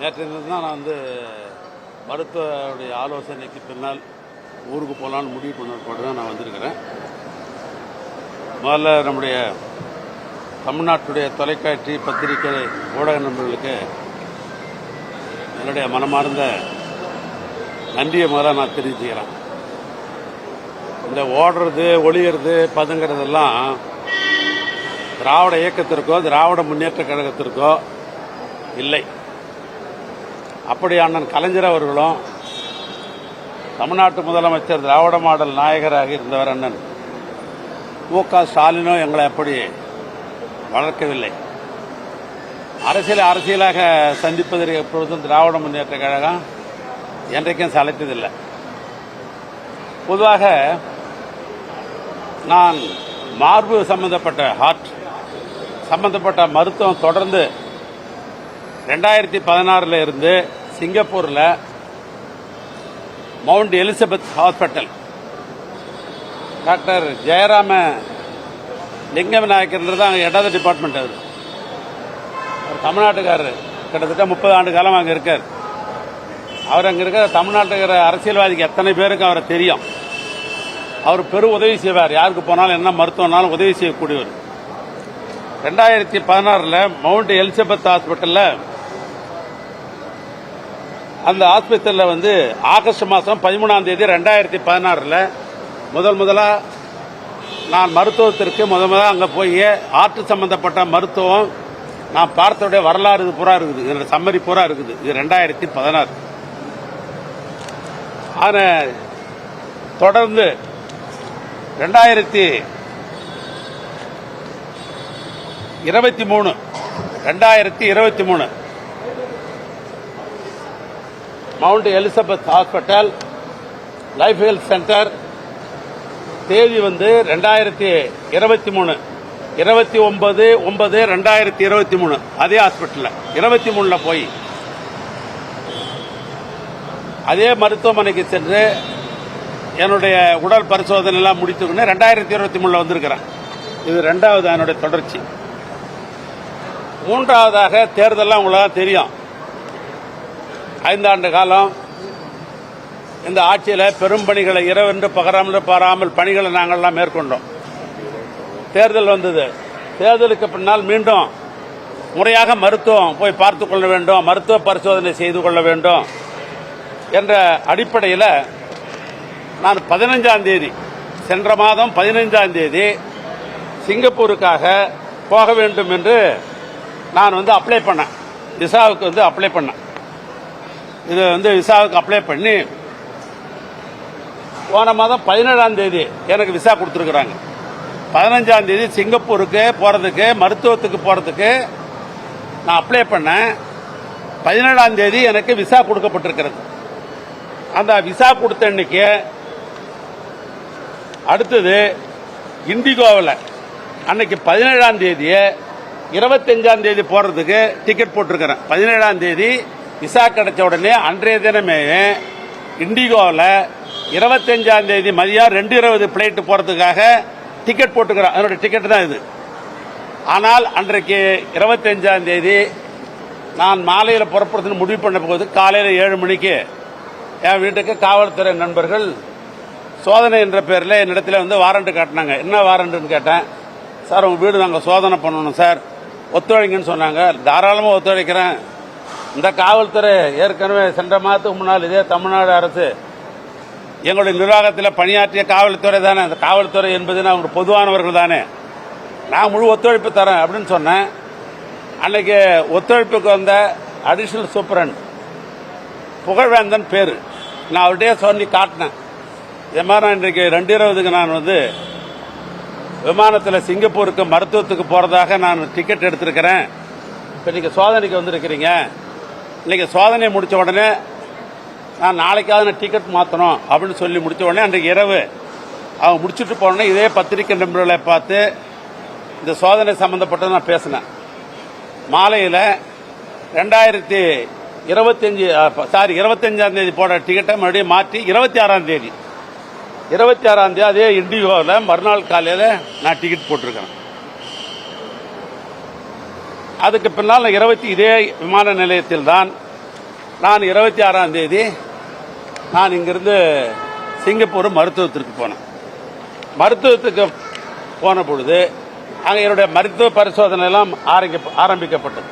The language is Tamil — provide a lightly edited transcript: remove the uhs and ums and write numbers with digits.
நேற்றிலிருந்து தான் நான் மருத்துவருடைய ஆலோசனைக்கு பின்னால் ஊருக்கு போகலான்னு முடிவு பண்ணப்பட்டு தான் நான் வந்திருக்கிறேன். முதல்ல நம்முடைய தமிழ்நாட்டுடைய தொலைக்காட்சி பத்திரிகை ஊடக நண்பர்களுக்கு என்னுடைய மனமார்ந்த நன்றியை முதல்ல நான் தெரிவிச்சுக்கிறேன். இந்த ஓடுறது ஒளியறது பதுங்கிறதெல்லாம் திராவிட இயக்கத்திற்கோ திராவிட முன்னேற்ற கழகத்திற்கோ இல்லை. அப்படி அண்ணன் கலைஞர் அவர்களும் தமிழ்நாட்டு முதலமைச்சர் திராவிட மாடல் நாயகராக இருந்தவர் அண்ணன் மு.க. ஸ்டாலினும் எங்களை அப்படி வளர்க்கவில்லை. அரசியலாக சந்திப்பதற்கு எப்பொழுதும் திராவிட முன்னேற்ற கழகம் என்றைக்கும் சளைத்ததில்லை. பொதுவாக நான் மார்பு சம்பந்தப்பட்ட ஹார்ட் சம்பந்தப்பட்ட மருத்துவம் தொடர்ந்து 2016 இருந்து சிங்கப்பூரில் mount Elizabeth hospital doctor Jayarama லிங்க விநாயகர் தான் இடது டிபார்ட்மெண்ட். அவர் தமிழ்நாட்டுக்காரர், கிட்டத்தட்ட 30 ஆண்டு காலம் அங்கே இருக்கார். அவர் அங்கே இருக்கிற தமிழ்நாட்டுக்கிற அரசியல்வாதிக்கு எத்தனை பேருக்கு அவரை தெரியும். அவர் பெரும் உதவி செய்வார். யாருக்கு போனாலும் என்ன மருத்துவனாலும் உதவி செய்யக்கூடியவர். 2016 மவுண்ட் எலிசபெத் ஹாஸ்பிட்டலில் அந்த ஆஸ்பத்திரியில் ஆகஸ்ட் மாதம் 13ஆம் தேதி 2016 முதலாக நான் மருத்துவத்திற்கு முதலாக அங்கே போய் ஆற்று சம்பந்தப்பட்ட மருத்துவம் நான் பார்த்தோடைய வரலாறு இது பூரா இருக்குது. இதில் சம்மரி பூரா இருக்குது. இது 2016. ஆனால் தொடர்ந்து 2023 mount Elizabeth hospital life health centre தேதி 2023 29/9/2023 அதே ஹாஸ்பிட்டலில் 23 போய் அதே மருத்துவமனைக்கு சென்று என்னுடைய உடல் பரிசோதனை எல்லாம் முடித்துக்கொண்டு 2023 வந்திருக்கிறேன். இது 2வது என்னுடைய தொடர்ச்சி. 3வதாக தேர்தலாம் உங்களுக்கு தெரியும். 5 ஆண்டு காலம் இந்த ஆட்சியில் பெரும் பணிகளை இரவென்று பகராமல் பாராமல் பணிகளை நாங்கள்லாம் மேற்கொண்டோம். தேர்தல் வந்தது. தேர்தலுக்கு பின்னால் மீண்டும் முறையாக மருத்துவம் போய் பார்த்துக் கொள்ள வேண்டும், மருத்துவ பரிசோதனை செய்து கொள்ள வேண்டும் என்ற அடிப்படையில் நான் 15ஆம் தேதி சென்ற மாதம் 15ஆம் தேதி சிங்கப்பூருக்காக போக வேண்டும் என்று நான் அப்ளை பண்ணேன். விசாவுக்கு அப்ளை பண்ணேன். இது விசாவுக்கு அப்ளை பண்ணி போன மாதம் 17ஆம் தேதி எனக்கு விசா கொடுத்துருக்குறாங்க. 15ஆம் தேதி சிங்கப்பூருக்கு போகிறதுக்கு மருத்துவத்துக்கு போகிறதுக்கு நான் அப்ளை பண்ணேன். 17ஆம் தேதி எனக்கு விசா கொடுக்கப்பட்டிருக்கிறது. அந்த விசா கொடுத்த அன்னைக்கு அடுத்தது இண்டிகோவில் அன்னைக்கு 17ஆம் தேதியே 25ஆம் தேதி போகிறதுக்கு டிக்கெட் போட்டிருக்கிறேன். 17ஆம் தேதி விசா கிடைச்ச உடனே அன்றைய தினமே இண்டிகோவில் 25ஆம் தேதி மதியம் 2:20 பிளைட் போகிறதுக்காக டிக்கெட் போட்டுக்கிறேன். அதனுடைய டிக்கெட் தான் இது. ஆனால் அன்றைக்கு 25ஆம் தேதி நான் மாலையில் புறப்படுறதுன்னு முடிவு பண்ண போது காலையில் 7 மணிக்கு என் வீட்டுக்கு காவல்துறை நண்பர்கள் சோதனை என்ற பேரில் என்னிடத்தில் வாரண்ட் காட்டினாங்க. என்ன வாரண்ட்னு கேட்டேன். சார் உங்கள் வீடு நாங்கள் சோதனை பண்ணணும் சார், ஒத்துழைங்கன்னு சொன்னாங்க. தாராளமாக ஒத்துழைக்கிறேன். இந்த காவல்துறை ஏற்கனவே சென்ற மாதத்துக்கு முன்னால் இதே தமிழ்நாடு அரசு எங்களுடைய நிர்வாகத்தில் பணியாற்றிய காவல்துறை தானே. அந்த காவல்துறை என்பது அவங்க பொதுவானவர்கள் தானே, நான் முழு ஒத்துழைப்பு தரேன் அப்படின்னு சொன்னேன். அன்னைக்கு ஒத்துழைப்புக்கு வந்த அடிஷனல் சூப்பரண்ட் புகழ்வேந்தன் பேர் நான் அவர்கிட்டயே சொல்லி காட்டினேன். இதே மாதிரி நான் இன்றைக்கு 2:20க்கு நான் விமானத்தில் சிங்கப்பூருக்கு மருத்துவத்துக்கு போகிறதாக நான் டிக்கெட் எடுத்திருக்கிறேன். இப்போ நீங்கள் சோதனைக்கு வந்திருக்கிறீங்க. இன்னைக்கு சோதனை முடித்த உடனே நான் நாளைக்காவது நான் டிக்கெட் மாற்றணும் அப்படின்னு சொல்லி முடித்த உடனே அன்றைக்கு இரவு அவங்க முடிச்சுட்டு போனோடனே இதே பத்திரிகை நண்பர்களை பார்த்து இந்த சோதனை சம்பந்தப்பட்டது நான் பேசினேன். மாலையில் 25ஆம் தேதி போட டிக்கெட்டை மறுபடியும் மாற்றி 26ஆம் தேதி அதே இண்டிகோவில் மறுநாள் காலையில் நான் டிக்கெட் போட்டிருக்கிறேன். அதுக்கு பின்னால் இதே விமான நிலையத்தில் தான் நான் 26ஆம் தேதி நான் இங்கிருந்து சிங்கப்பூர் மருத்துவத்திற்கு போனேன். மருத்துவத்துக்கு போன பொழுது அங்கே என்னுடைய மருத்துவ பரிசோதனை எல்லாம் ஆரம்பிக்கப்பட்டது.